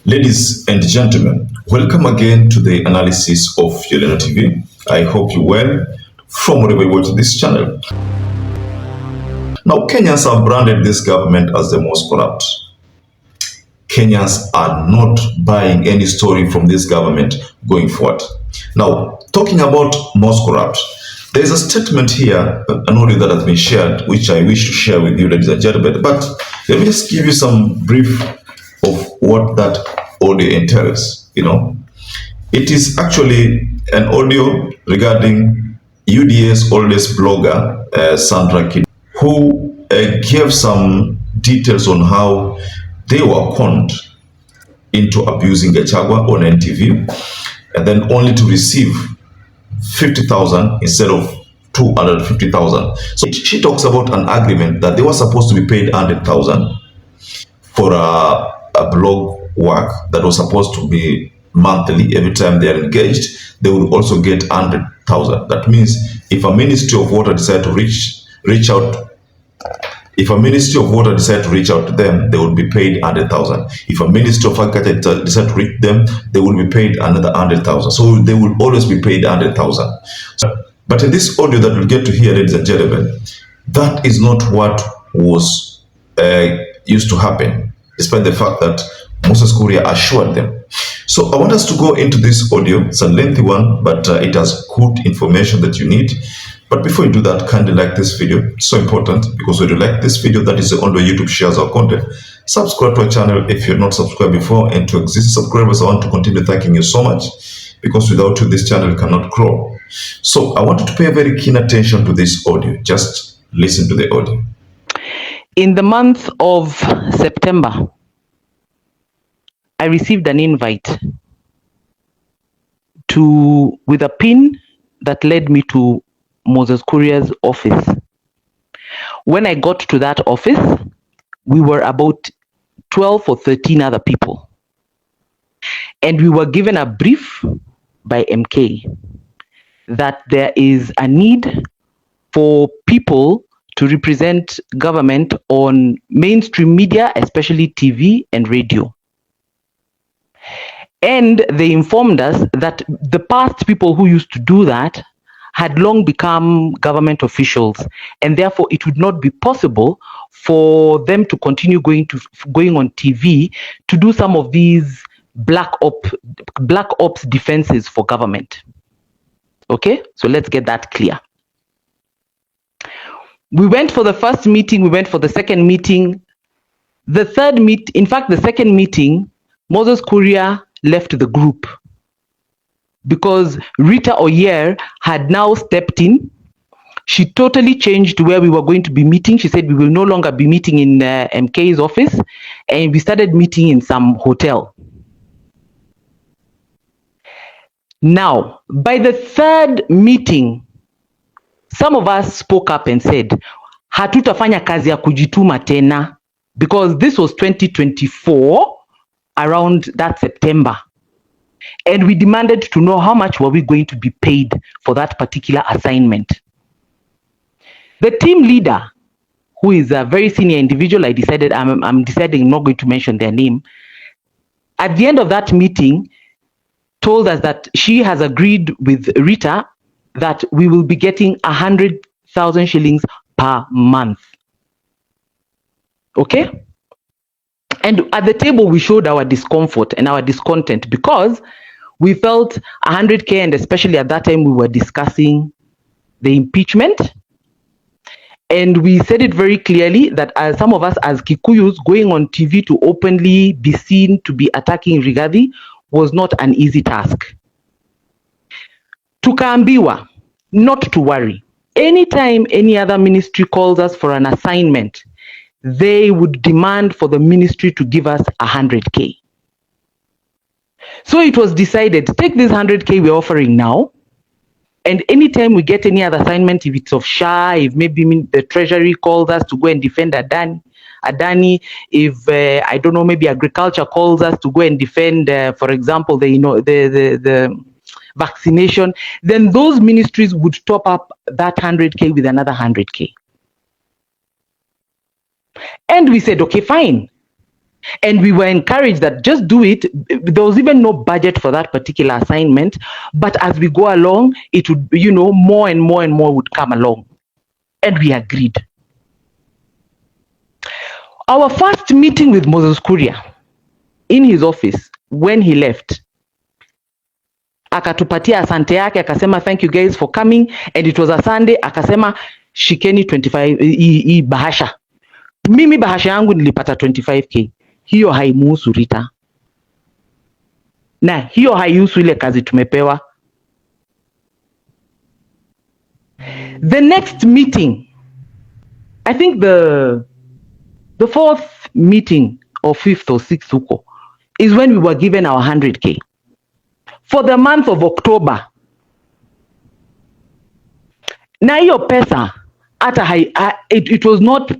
Ladies and gentlemen, welcome again to the analysis of YOLENO TV. I hope you're well from wherever you watch this channel. Now, Kenyans have branded this government as the most corrupt. Kenyans are not buying any story from this government going forward. Now, talking about most corrupt, there is a statement here, an audio that has been shared, which I wish to share with you, ladies and gentlemen. But let me just give you some brief of what that audio entails. It is actually an audio regarding UDA's oldest blogger, Sandra Kid, who gave some details on how they were conned into abusing GACHAGUA on NTV, and then only to receive 50,000 instead of 250,000. So she talks about an agreement that they were supposed to be paid 100,000 for a blog work that was supposed to be monthly. Every time they are engaged, they would also get 100,000. That means if a Ministry of Water decide to reach out. If a Ministry of Water decide to reach out to them, they would be paid 100,000. If a Ministry of Agriculture decide to reach them, they will be paid another 100,000. So they will always be paid 100,000. But in this audio that we'll get to hear, ladies and gentlemen, that is not what was used to happen, despite the fact that Moses KURIA assured them. So I want us to go into this audio. It's a lengthy one, but it has good information that you need. But before you do that, kindly like this video. It's so important, because when you like this video, that is the only way YouTube shares our content. Subscribe to our channel if you're not subscribed before, and to existing subscribers, I want to continue thanking you so much, because without you, this channel cannot grow. So I want you to pay very keen attention to this audio. Just listen to the audio. In the month of September, I received an invite with a pin that led me to Moses KURIA's office. When I got to that office, we were about 12 or 13 other people. And we were given a brief by MK that there is a need for people to represent government on mainstream media, especially TV and radio. And they informed us that the past people who used to do that had long become government officials, and therefore it would not be possible for them to continue going on TV to do some of these black ops defenses for government. Okay, so let's get that clear. We went for the first meeting, we went for the second meeting. The second meeting, Moses KURIA left the group because Rita Oyer had now stepped in. She totally changed where we were going to be meeting. She said we will no longer be meeting in MK's office, and we started meeting in some hotel. Now, by the third meeting, some of us spoke up and said, hatutafanya kazi ya kujituma tena, because this was 2024, around that September. And we demanded to know how much were we going to be paid for that particular assignment. The team leader, who is a very senior individual, I'm deciding I'm not going to mention their name, at the end of that meeting, told us that she has agreed with Rita that we will be getting 100,000 shillings per month. Okay? And at the table, we showed our discomfort and our discontent, because we felt 100K, and especially at that time, we were discussing the impeachment. And we said it very clearly that as some of us as Kikuyus going on TV to openly be seen to be attacking Rigathi was not an easy task. Tukaambiwa not to worry. Anytime any other ministry calls us for an assignment, they would demand for the ministry to give us 100K. So it was decided, take this 100K we're offering now, and anytime we get any other assignment, if it's of SHA, if maybe the treasury calls us to go and defend Adani, if I don't know, maybe agriculture calls us to go and defend, for example, the vaccination, then those ministries would top up that 100K with another 100K. And we said, okay, fine. And we were encouraged that just do it. There was even no budget for that particular assignment. But as we go along, it would, more and more and more would come along. And we agreed. Our first meeting with Moses Kuria in his office, when he left, akatupatia asante yake, akasema thank you guys for coming, and it was a Sunday. Akasema shikeni 25 hii bahasha. Mimi bahasha yangu nilipata 25k. Hiyo haimuhusu Rita, na hiyo haihusu ile kazi tumepewa. The next meeting, I think the fourth meeting or fifth or sixth huko, is when we were given our 100k for the month of October. Na hiyo pesa hata it was not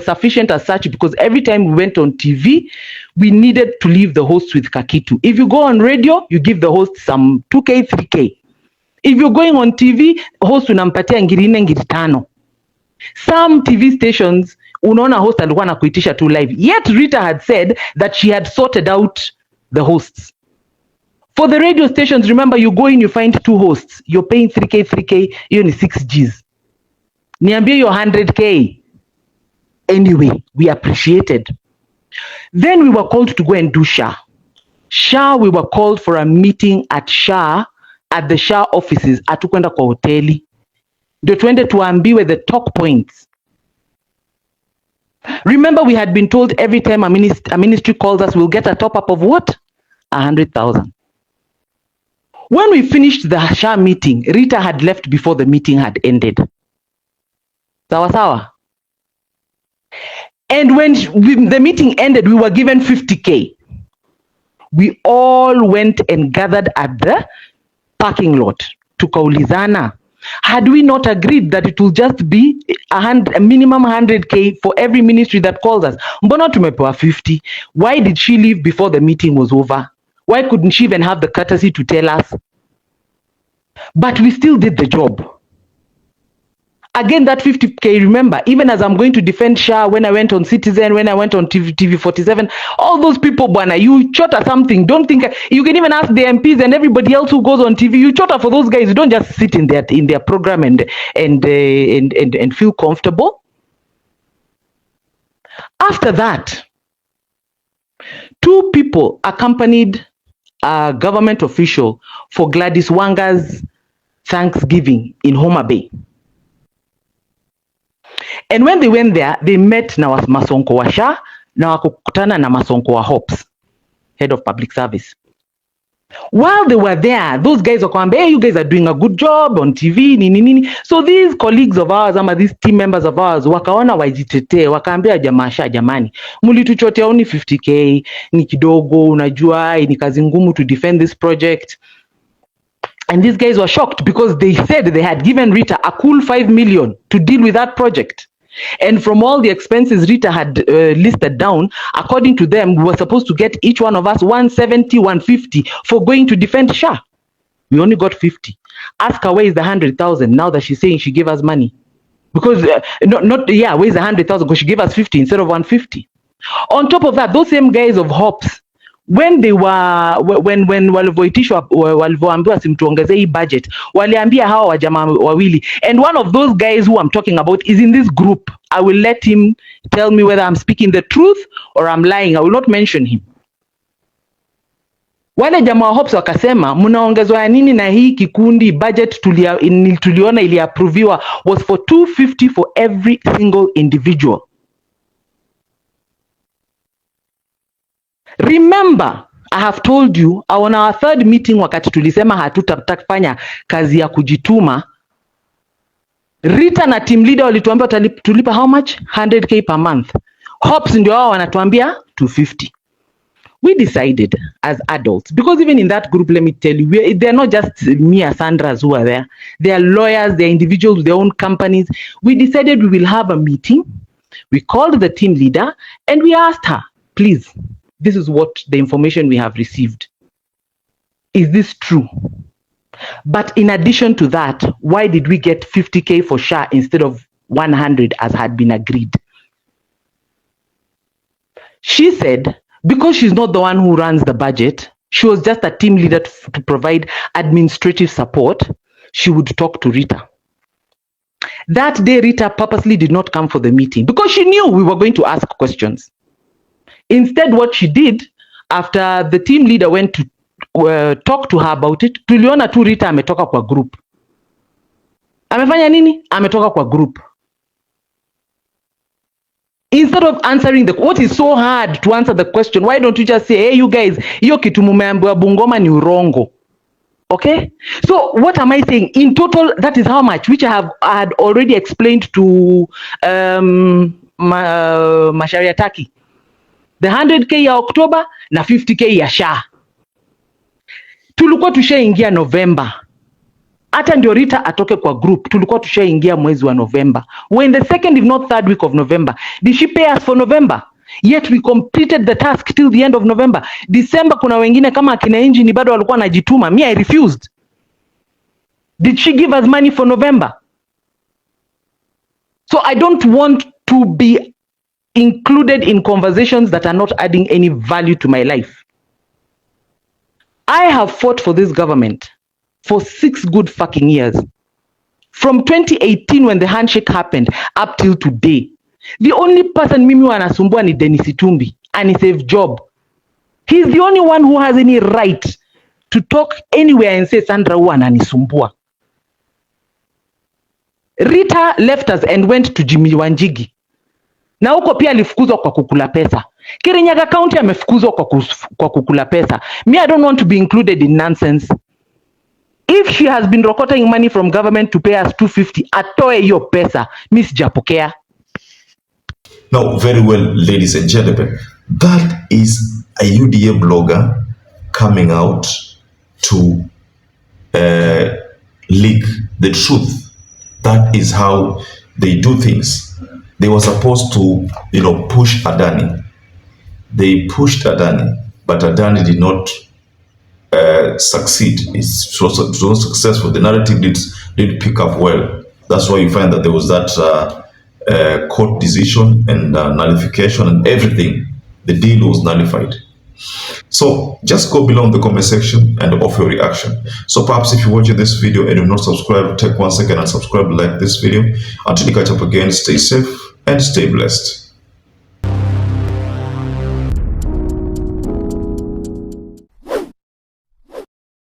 sufficient as such, because every time we went on TV, we needed to leave the host with kakitu. If you go on radio, you give the host some 2k, 3k. If you're going on TV, host unampatia ngiri 4, ngiri 5. Some TV stations, unaona host alikuwa anakuitisha tu live. Yet Rita had said that she had sorted out the hosts. For the radio stations, remember, you go in, you find 2 hosts. You're paying 3k, 3k, hiyo ni 6 Gs. Niambie your 100k. Anyway, we appreciated. Then we were called to go and do SHA. SHA, we were called for a meeting at SHA, at the SHA offices. Hatukwenda kwa hoteli. Ndio tuende tuambiwe the talk points. Remember, we had been told every time a ministry calls us, we'll get a top up of what? 100,000. When we finished the SHA meeting, Rita had left before the meeting had ended. Sawa sawa. And when the meeting ended, we were given 50k. We all went and gathered at the parking lot. Tukaulizana, had we not agreed that it will just be a minimum 100k for every ministry that calls us? Mbona tumepewa 50? Why did she leave before the meeting was over? Why couldn't she even have the courtesy to tell us? But we still did the job. Again, that 50k, remember, even as I'm going to defend SHA, when I went on Citizen, when I went on TV 47, all those people, bwana, you chotter something. Don't think, you can even ask the MPs and everybody else who goes on TV, you chotter for those guys. You don't just sit in their program and feel comfortable. After that, 2 people accompanied a government official for Gladys Wanga's Thanksgiving in Homa Bay. And when they went there, they met na Masonko wa SHA na wakukutana na Masonko wa Hops, head of public service. While they were there, those guys wakaambia, hey, you guys are doing a good job on TV, nini. So these colleagues of ours, these team members of ours, wakaona wajitetee, wakaambia SHA, jamani, mulituchotea only 50k, ni kidogo, unajua, ni kazi ngumu to defend this project. And these guys were shocked because they said they had given Rita a cool 5 million to deal with that project. And from all the expenses Rita had listed down, according to them, we were supposed to get each one of us 170, 150 for going to defend SHA. We only got 50. Ask her, where is the 100,000 now that she's saying she gave us money? Because, where's the 100,000? Because she gave us 50 instead of 150. On top of that, those same guys of Hops, when walivyoambiwa simtuongezee hii budget, waliambia hawa wajamaa wawili, and one of those guys who I'm talking about is in this group. I will let him tell me whether I'm speaking the truth or I'm lying. I will not mention him. Wale jamaa wa Hops wakasema, mnaongezwa nini na hii kikundi? Budget tuliona iliaproviwa was for 250 for every single individual. Remember, I have told you, on our third meeting, wakati tulisema hatutatafanya kazi ya kujituma, Rita na team leader walituambia tulipa how much? 100k per month. Hops ndio wao wanatuambia 250. We decided as adults, because even in that group, let me tell you, they're not just me and Sandras who are there. They are lawyers, they're individuals with their own companies. We decided we will have a meeting. We called the team leader and we asked her, please, this is what the information we have received. Is this true? But in addition to that, why did we get 50k for SHA instead of 100 as had been agreed? She said, because she's not the one who runs the budget, she was just a team leader to provide administrative support, she would talk to Rita. That day, Rita purposely did not come for the meeting because she knew we were going to ask questions. Instead, what she did, after the team leader went to talk to her about it, tuliona tu Rita ametoka kwa group. Amefanya nini? Ametoka kwa group. Instead of answering what is so hard to answer the question, why don't you just say, hey, you guys, hiyo kitu mumeambiwa Bungoma ni urongo. Okay? So what am I saying? In total, that is how much, which I had already explained to Macharia Taki. The 100k ya October na 50k ya SHA. Tulikuwa tushaingia November. Hata ndio Rita atoke kwa group, tulikuwa tushaingia mwezi wa November. We're in the second if not third week of November. Did she pay us for November? Yet we completed the task till the end of November. December kuna wengine kama akina Engine bado walikuwa najituma. Me, I refused. Did she give us money for November? So I don't want to be included in conversations that are not adding any value to my life. I have fought for this government for 6 good fucking years. From 2018 when the handshake happened up till today. The only person mimi wanasumbua ni Dennis Itumbi and he saved job. He's the only one who has any right to talk anywhere and say Sandra huwa ananisumbua. Rita left us and went to Jimmy Wanjigi. Na huko pia alifukuzwa kwa kukula pesa. Kirinyaga County amefukuzwa kwa kukula pesa. Me, I don't want to be included in nonsense. If she has been rocketing money from government to pay us 250, atoe hiyo pesa. Mi sijapokea. Now, very well, ladies and gentlemen, that is a UDA blogger coming out to leak the truth. That is how they do things. They were supposed to, push Adani. They pushed Adani, but Adani did not succeed. It was not successful. The narrative did pick up well. That's why you find that there was that court decision and nullification and everything. The deal was nullified. So just go below in the comment section and offer your reaction. So perhaps if you're watching this video and you're not subscribed, take 1 second and subscribe, like this video. Until we catch up again, stay safe and stay blessed.